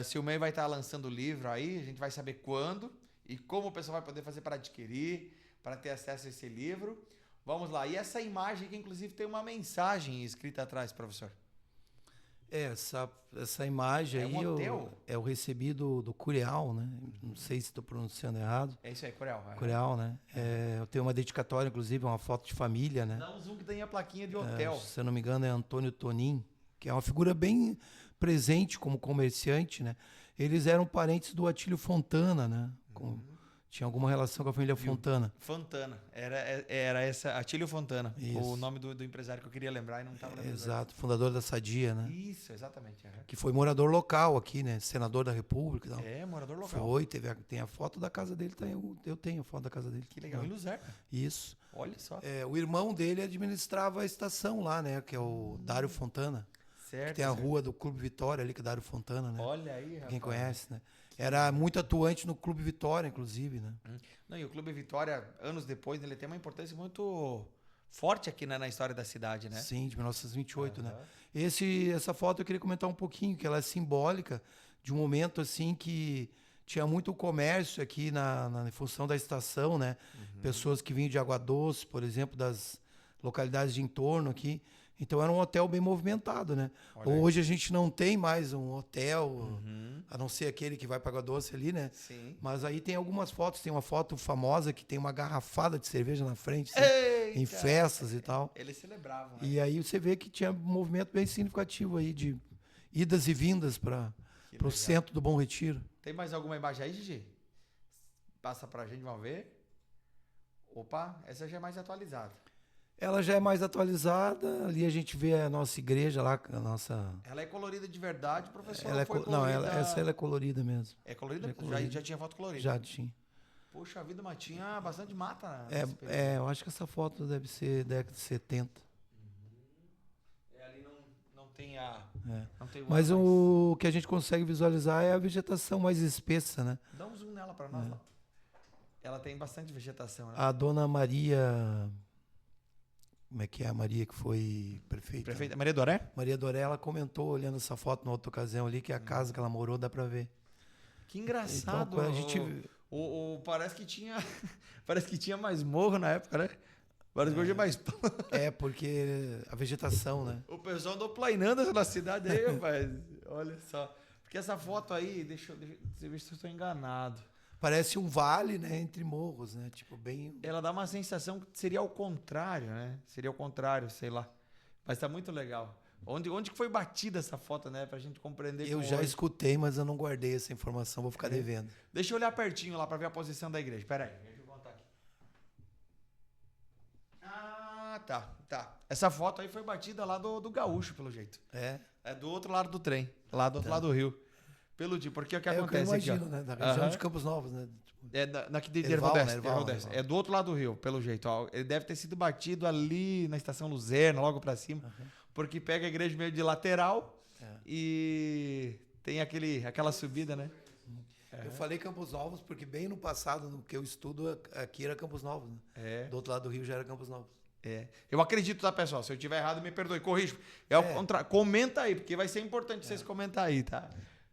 Silmei vai estar lançando o livro aí. A gente vai saber quando e como o pessoal vai poder fazer para adquirir, para ter acesso a esse livro. Vamos lá. E essa imagem que, inclusive, tem uma mensagem escrita atrás, professor. Essa imagem É um aí hotel? eu recebi do Curial, né? Não sei se estou pronunciando errado. É isso aí, Coreal. Curial, né? Eu tenho uma dedicatória, inclusive, uma foto de família, né? Dá um zoom que tem a plaquinha de hotel. Se eu não me engano, é Antônio Tonin, que é uma figura bem presente como comerciante, né? Eles eram parentes do Atílio Fontana, né? Tinha alguma relação com a família Fontana. Fontana. Era essa, Atílio Fontana. Isso. O nome do empresário que eu queria lembrar e não estava lembrando. Exato, fundador da Sadia, né? Isso, exatamente. Que foi morador local aqui, né? Senador da República e tal. Morador local. Foi, tem a foto da casa dele, eu tenho a foto da casa dele. Que legal. Em Luzerna. Isso. Olha só. O irmão dele administrava a estação lá, né? Que é o Dário Fontana. Certo. Que tem a rua do Clube Vitória ali, que é Dário Fontana, né? Olha aí, rapaz. Quem conhece, né? Era muito atuante no Clube Vitória, inclusive, né? Não, e o Clube Vitória, anos depois, ele tem uma importância muito forte aqui, né, na história da cidade, né? Sim, de 1928, né? Essa foto eu queria comentar um pouquinho, que ela é simbólica de um momento, assim, que tinha muito comércio aqui em função da estação, né? Pessoas que vinham de Água Doce, por exemplo, das localidades de entorno aqui. Então era um hotel bem movimentado, né? Hoje a gente não tem mais um hotel, a não ser aquele que vai para Água Doce ali, né? Sim. Mas aí tem algumas fotos, tem uma foto famosa que tem uma garrafada de cerveja na frente, assim, em festas e tal. Eles celebravam, né? E aí você vê que tinha um movimento bem significativo aí de idas e vindas para o centro do Bom Retiro. Tem mais alguma imagem aí, Gigi? Passa pra gente, vamos ver. Opa, essa já é mais atualizada. Ela já é mais atualizada, ali a gente vê a nossa igreja lá, a nossa... Ela é colorida de verdade, professor? Ela Não, essa ela é colorida mesmo. É colorida? Já é colorida. Já tinha foto colorida? Já tinha. Poxa vida, mas tinha bastante mata. Eu acho que essa foto deve ser década de 70. Ali não tem a... Não tem Mas o que a gente consegue visualizar é a vegetação mais espessa, né? Dá um zoom nela para nós lá. Ela tem bastante vegetação, né? A dona Maria... Como é que é a Maria que foi prefeita? Prefeita Maria Doré? Maria Doré, ela comentou, olhando essa foto na outra ocasião ali, que a casa que ela morou dá pra ver. Que engraçado. Então, a gente... parece que tinha parece que tinha mais morro na época, né? Parece que hoje é mais... porque a vegetação, né? O pessoal andou planeando na cidade aí, rapaz. Olha só. Porque essa foto aí, deixa eu ver se eu estou enganado. Parece um vale, né, entre morros, né? Tipo, bem... Ela dá uma sensação que seria ao contrário, né? Seria ao contrário, sei lá. Mas tá muito legal. Onde que foi batida essa foto, né? Pra gente compreender. Eu já escutei, mas eu não guardei essa informação, vou ficar devendo. Deixa eu olhar pertinho lá pra ver a posição da igreja. Pera aí, deixa eu contar aqui. Ah, tá. Essa foto aí foi batida lá do Gaúcho, pelo jeito. É do outro lado do trem, lá do outro lado do rio. Porque o que acontece aqui, eu imagino, né? Da região de Campos Novos, né? Daqui de Erval, Erval. É do outro lado do rio, pelo jeito. Ó. Ele deve ter sido batido ali na estação Luzerna, logo pra cima, porque pega a igreja meio de lateral e tem aquela subida, né? Eu falei Campos Novos porque bem no passado, no que eu estudo, aqui era Campos Novos, né? Do outro lado do rio já era Campos Novos. Eu acredito, tá, pessoal? Se eu estiver errado, me perdoe, corrijo. Comenta aí, porque vai ser importante vocês comentar aí, tá?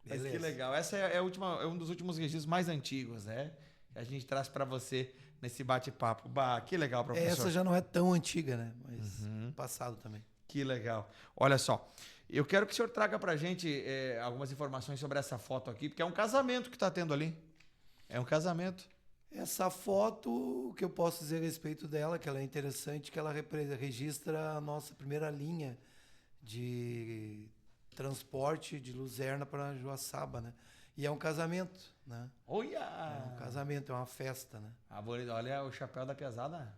Mas que legal. Essa é um dos últimos registros mais antigos, né? Que a gente traz para você nesse bate-papo. Que legal, professor. Essa já não é tão antiga, né? Mas passado também. Que legal. Olha só, eu quero que o senhor traga para a gente algumas informações sobre essa foto aqui, porque é um casamento que está tendo ali. É um casamento. Essa foto, o que eu posso dizer a respeito dela, que ela é interessante, que ela registra a nossa primeira linha de transporte de Luzerna para Joaçaba, né? E é um casamento, né? Olha! É um casamento, é uma festa, né? Olha o chapéu da pesada.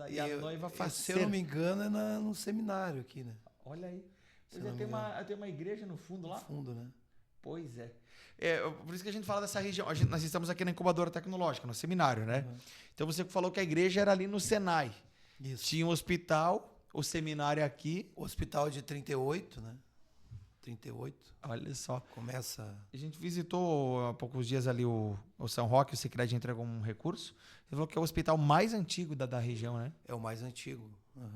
E a noiva faceira. Se eu não me engano, é no seminário aqui, né? Olha aí. Tem uma igreja no fundo lá? No fundo, né? Pois é. Por isso que a gente fala dessa região. Nós estamos aqui na incubadora tecnológica, no seminário, né? Então você falou que a igreja era ali no Senai. Isso. Tinha um hospital, o seminário aqui. O hospital de 38, né? 38. Olha só. Começa... A gente visitou há poucos dias ali o São Roque, o Sicredi entregou um recurso. Ele falou que é o hospital mais antigo da região, né? É o mais antigo.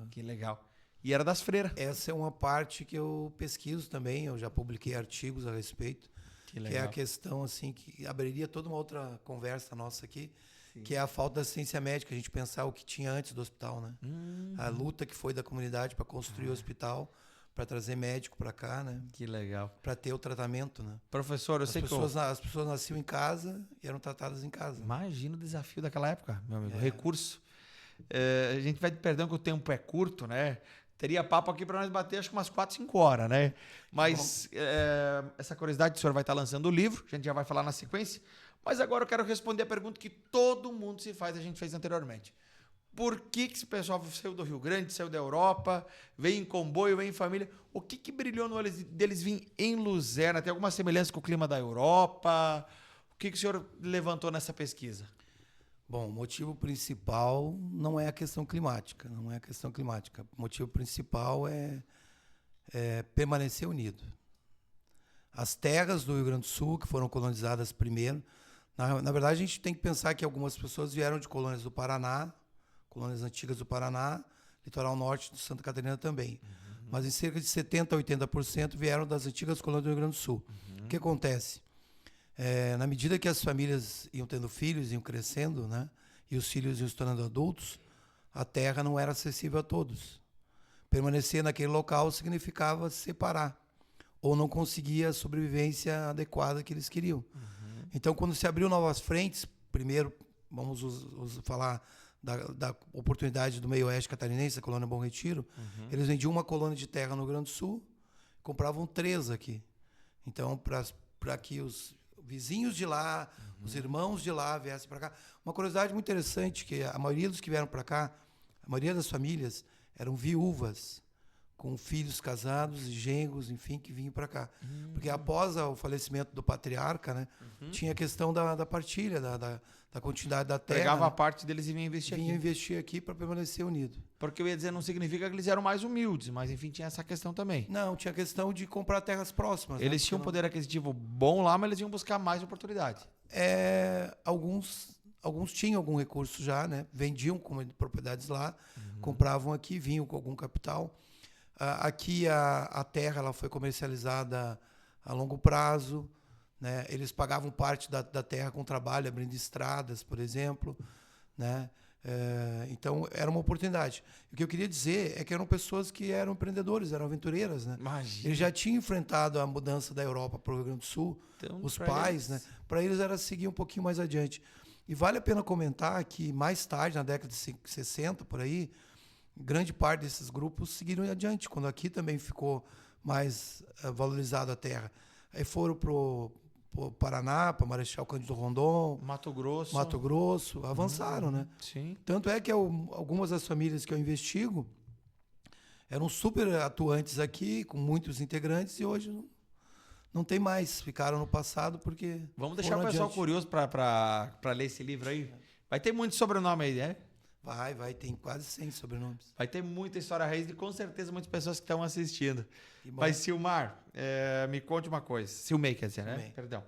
Que legal. E era das freiras. Essa é uma parte que eu pesquiso também, eu já publiquei artigos a respeito. Que legal. Que é a questão, assim, que abriria toda uma outra conversa nossa aqui, que é a falta da assistência médica, a gente pensar o que tinha antes do hospital, né? A luta que foi da comunidade para construir o hospital, para trazer médico para cá, né? Que legal. Para ter o tratamento, né? Professor, as pessoas nasciam em casa e eram tratadas em casa. Imagina o desafio daquela época, meu amigo. Recurso. A gente vai perdendo que o tempo é curto, né? Teria papo aqui para nós bater acho que umas 4, 5 horas, né? Mas essa curiosidade, o senhor vai estar lançando o livro, a gente já vai falar na sequência. Mas agora eu quero responder a pergunta que todo mundo se faz, a gente fez anteriormente. Por que esse pessoal saiu do Rio Grande, saiu da Europa, veio em comboio, veio em família? O que brilhou no olho deles vir em Luzerna? Tem alguma semelhança com o clima da Europa? O que o senhor levantou nessa pesquisa? Bom, o motivo principal não é a questão climática, não é a questão climática. O motivo principal é permanecer unido. As terras do Rio Grande do Sul, que foram colonizadas primeiro, na verdade a gente tem que pensar que algumas pessoas vieram de colônias do Paraná, colônias antigas do Paraná, litoral norte de Santa Catarina também. Mas em cerca de 70% a 80% vieram das antigas colônias do Rio Grande do Sul. O que acontece? Na medida que as famílias iam tendo filhos, iam crescendo, né, e os filhos iam se tornando adultos, a terra não era acessível a todos. Permanecer naquele local significava se separar, ou não conseguia a sobrevivência adequada que eles queriam. Então, quando se abriu novas frentes, primeiro, vamos falar da oportunidade do meio oeste catarinense, a colônia Bom Retiro, eles vendiam uma colônia de terra no Rio Grande do Sul, compravam 3 aqui. Então, para que os vizinhos de lá, os irmãos de lá viessem para cá. Uma curiosidade muito interessante, que a maioria dos que vieram para cá, a maioria das famílias eram viúvas, com filhos casados e genros, enfim, que vinham para cá. Porque após o falecimento do patriarca, né, tinha a questão da partilha, da continuidade da terra. Pegava né? a parte deles e vinha investir Vinha aqui. investir aqui para permanecer unido. Porque eu ia dizer, não significa que eles eram mais humildes, mas enfim, tinha essa questão também. Não, tinha a questão de comprar terras próximas. Eles né? tinham um poder aquisitivo bom lá, mas eles iam buscar mais oportunidade. Alguns tinham algum recurso já, né? Vendiam como propriedades lá, compravam aqui, vinham com algum capital. Aqui a terra ela foi comercializada a longo prazo, né? Eles pagavam parte da terra com trabalho, abrindo estradas, por exemplo, né? Então era uma oportunidade. O que eu queria dizer é que eram pessoas que eram empreendedores, eram aventureiras, né? Imagina. Eles já tinham enfrentado a mudança da Europa para o Rio Grande do Sul, Então, os pra pais, eles- né? Para eles era seguir um pouquinho mais adiante. E vale a pena comentar que mais tarde, na década de 60, por aí, grande parte desses grupos seguiram adiante, quando aqui também ficou mais valorizada a terra. Aí foram para o Paraná, para Marechal Cândido Rondon, Mato Grosso. Mato Grosso, avançaram, né? Sim. Tanto é que algumas das famílias que eu investigo eram super atuantes aqui, com muitos integrantes, e hoje não tem mais. Ficaram no passado porque Vamos deixar o foram pessoal adiante. curioso para ler esse livro aí. Vai ter muito sobrenome aí, né? Vai, tem quase 100 sobrenomes. Vai ter muita história raiz e com certeza muitas pessoas que estão assistindo. Que bom. Mas, Silmar, me conte uma coisa. Silmei, quer dizer, né? Silmei. Perdão.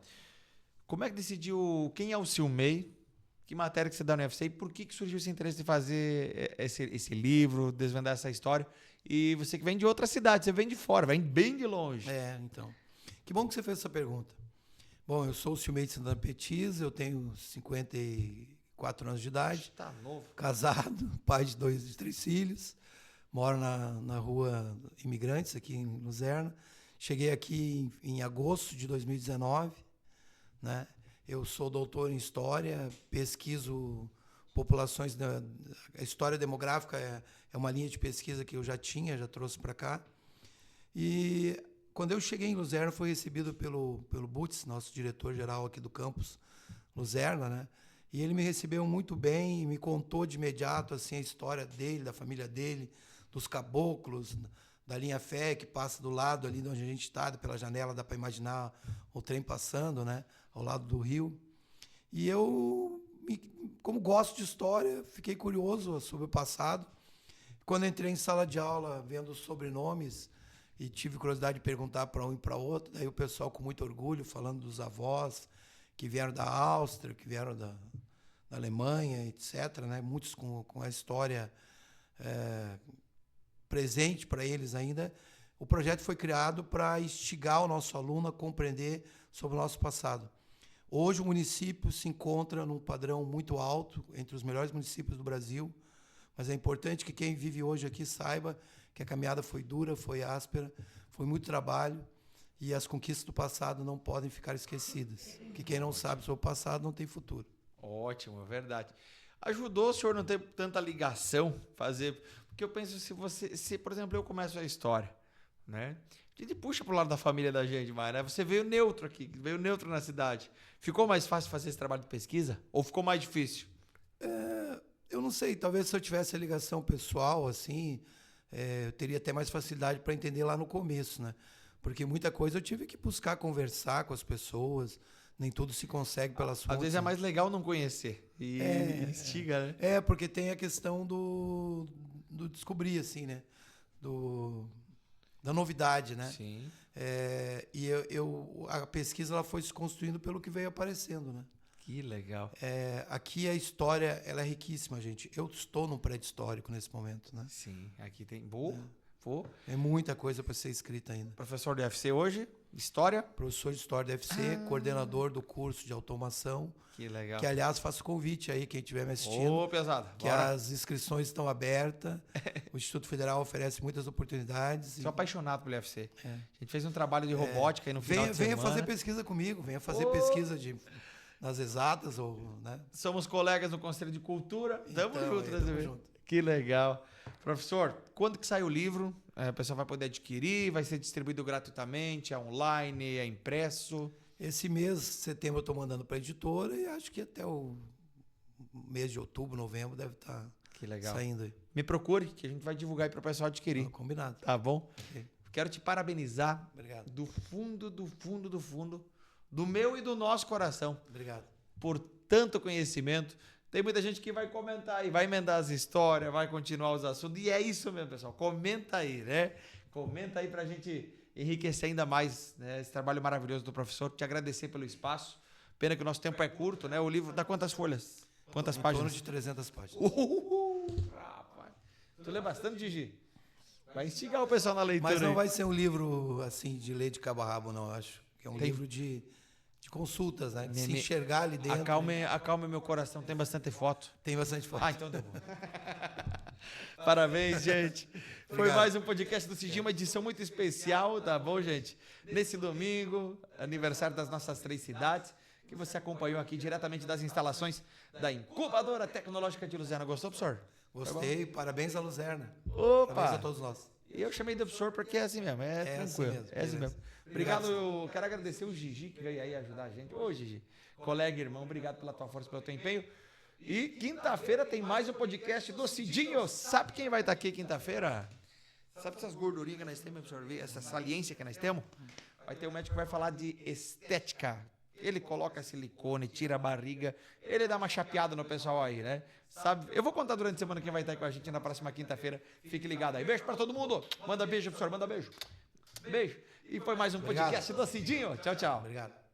Como é que decidiu quem é o Silmei? Que matéria que você dá no UFC? E por que surgiu esse interesse de fazer esse livro, desvendar essa história? E você que vem de outra cidade, você vem de fora, vem bem de longe. Então. Que bom que você fez essa pergunta. Bom, eu sou o Silmei de Santana Petiz, eu tenho 54 anos de idade, Tá novo. casado, pai de 3 filhos, moro na rua Imigrantes, aqui em Luzerna. Cheguei aqui em agosto de 2019, né? Eu sou doutor em História, pesquiso populações... A história demográfica é uma linha de pesquisa que eu já trouxe para cá. E quando eu cheguei em Luzerna, fui recebido pelo Butz, nosso diretor-geral aqui do campus Luzerna, né? E ele me recebeu muito bem e me contou de imediato assim, a história dele, da família dele, dos caboclos, da linha Fé, que passa do lado ali de onde a gente está, pela janela, dá para imaginar o trem passando, né? Ao lado do rio. E eu, como gosto de história, fiquei curioso sobre o passado. Quando entrei em sala de aula, vendo os sobrenomes, e tive curiosidade de perguntar para um e para outro, daí o pessoal com muito orgulho, falando dos avós, que vieram da Áustria, que vieram da Alemanha, etc., né? Muitos com a história presente para eles ainda. O projeto foi criado para instigar o nosso aluno a compreender sobre o nosso passado. Hoje o município se encontra num padrão muito alto, entre os melhores municípios do Brasil, mas é importante que quem vive hoje aqui saiba que a caminhada foi dura, foi áspera, foi muito trabalho, e as conquistas do passado não podem ficar esquecidas. Que quem não sabe sobre o passado não tem futuro. Ótimo, é verdade. Ajudou o senhor não ter tanta ligação, fazer... Porque eu penso, se, por exemplo, eu começo a história, né? A gente puxa pro lado da família da gente, mais, né? Você veio neutro aqui, veio neutro na cidade. Ficou mais fácil fazer esse trabalho de pesquisa? Ou ficou mais difícil? Eu não sei, talvez se eu tivesse a ligação pessoal, assim, eu teria até mais facilidade para entender lá no começo, né? Porque muita coisa eu tive que buscar conversar com as pessoas, nem tudo se consegue pelas fontes. Às vezes é mais legal não conhecer e instiga, né? Porque tem a questão do descobrir, assim, né? Da novidade, né? Sim. E a pesquisa ela foi se construindo pelo que veio aparecendo, né? Que legal. Aqui a história ela é riquíssima, gente. Eu estou num prédio histórico nesse momento, né? Sim, aqui tem... É muita coisa para ser escrita ainda. Professor do UFC hoje, História. Professor de História da UFC, coordenador do curso de automação. Que legal. Que, aliás, faço convite aí, quem estiver me assistindo. Ô, pesado. Que as inscrições estão abertas. O Instituto Federal oferece muitas oportunidades. Sou apaixonado pelo UFC. A gente fez um trabalho de robótica aí no final de Venha semana. fazer pesquisa comigo, venha fazer pesquisa nas exatas. Né? Somos colegas no Conselho de Cultura. Tamo junto, né, tamo junto. Que legal. Professor, quando que sai o livro? O pessoal vai poder adquirir? Vai ser distribuído gratuitamente? É online? É impresso? Esse mês, setembro, eu estou mandando para a editora e acho que até o mês de outubro, novembro, deve estar saindo aí. Me procure, que a gente vai divulgar aí para o pessoal adquirir. Combinado. Tá bom? Okay. Quero te parabenizar. Obrigado. Do fundo do meu e do nosso coração. Obrigado. Por tanto conhecimento. Tem muita gente que vai comentar e vai emendar as histórias, vai continuar os assuntos. E é isso mesmo, pessoal. Comenta aí, né? Comenta aí pra gente enriquecer ainda mais, né, esse trabalho maravilhoso do professor. Te agradecer pelo espaço. Pena que o nosso tempo é curto, né? O livro dá quantas folhas? Quantas páginas? Em torno de 300 páginas. Rapaz. Tu lê bastante, Gigi? Vai instigar o pessoal na leitura. Mas não aí. vai ser um livro assim de ler de cabo a rabo, não, acho. Que é um livro de consultas, né? De se enxergar ali dentro. Acalme meu coração, tem bastante foto. Tem bastante foto. Então tá bom. Parabéns, gente. Foi mais um podcast do Cidinho, uma edição muito especial, tá bom, gente? Nesse domingo, aniversário das nossas 3 cidades, que você acompanhou aqui diretamente das instalações da Incubadora Tecnológica de Luzerna. Gostou, professor? Gostei, parabéns a Luzerna. Opa! Parabéns a todos nós. E eu chamei de professor porque é assim mesmo, tranquilo. Assim mesmo, é assim mesmo. Obrigado, eu quero agradecer o Gigi que veio aí ajudar a gente. Ô, Gigi, colega e irmão, obrigado pela tua força, pelo teu empenho. E quinta-feira tem mais um podcast do Cidinho. Sabe quem vai estar aqui quinta-feira? Sabe essas gordurinhas que nós temos, absorver, essa saliência que nós temos? Vai ter um médico que vai falar de estética. Ele coloca silicone, tira a barriga, ele dá uma chapeada no pessoal aí, né? Sabe? Eu vou contar durante a semana quem vai estar aí com a gente na próxima quinta-feira. Fique ligado aí. Beijo pra todo mundo. Manda beijo, professor. Manda beijo. Beijo. E foi mais um podcast do Cidinho. Tchau, tchau. Obrigado.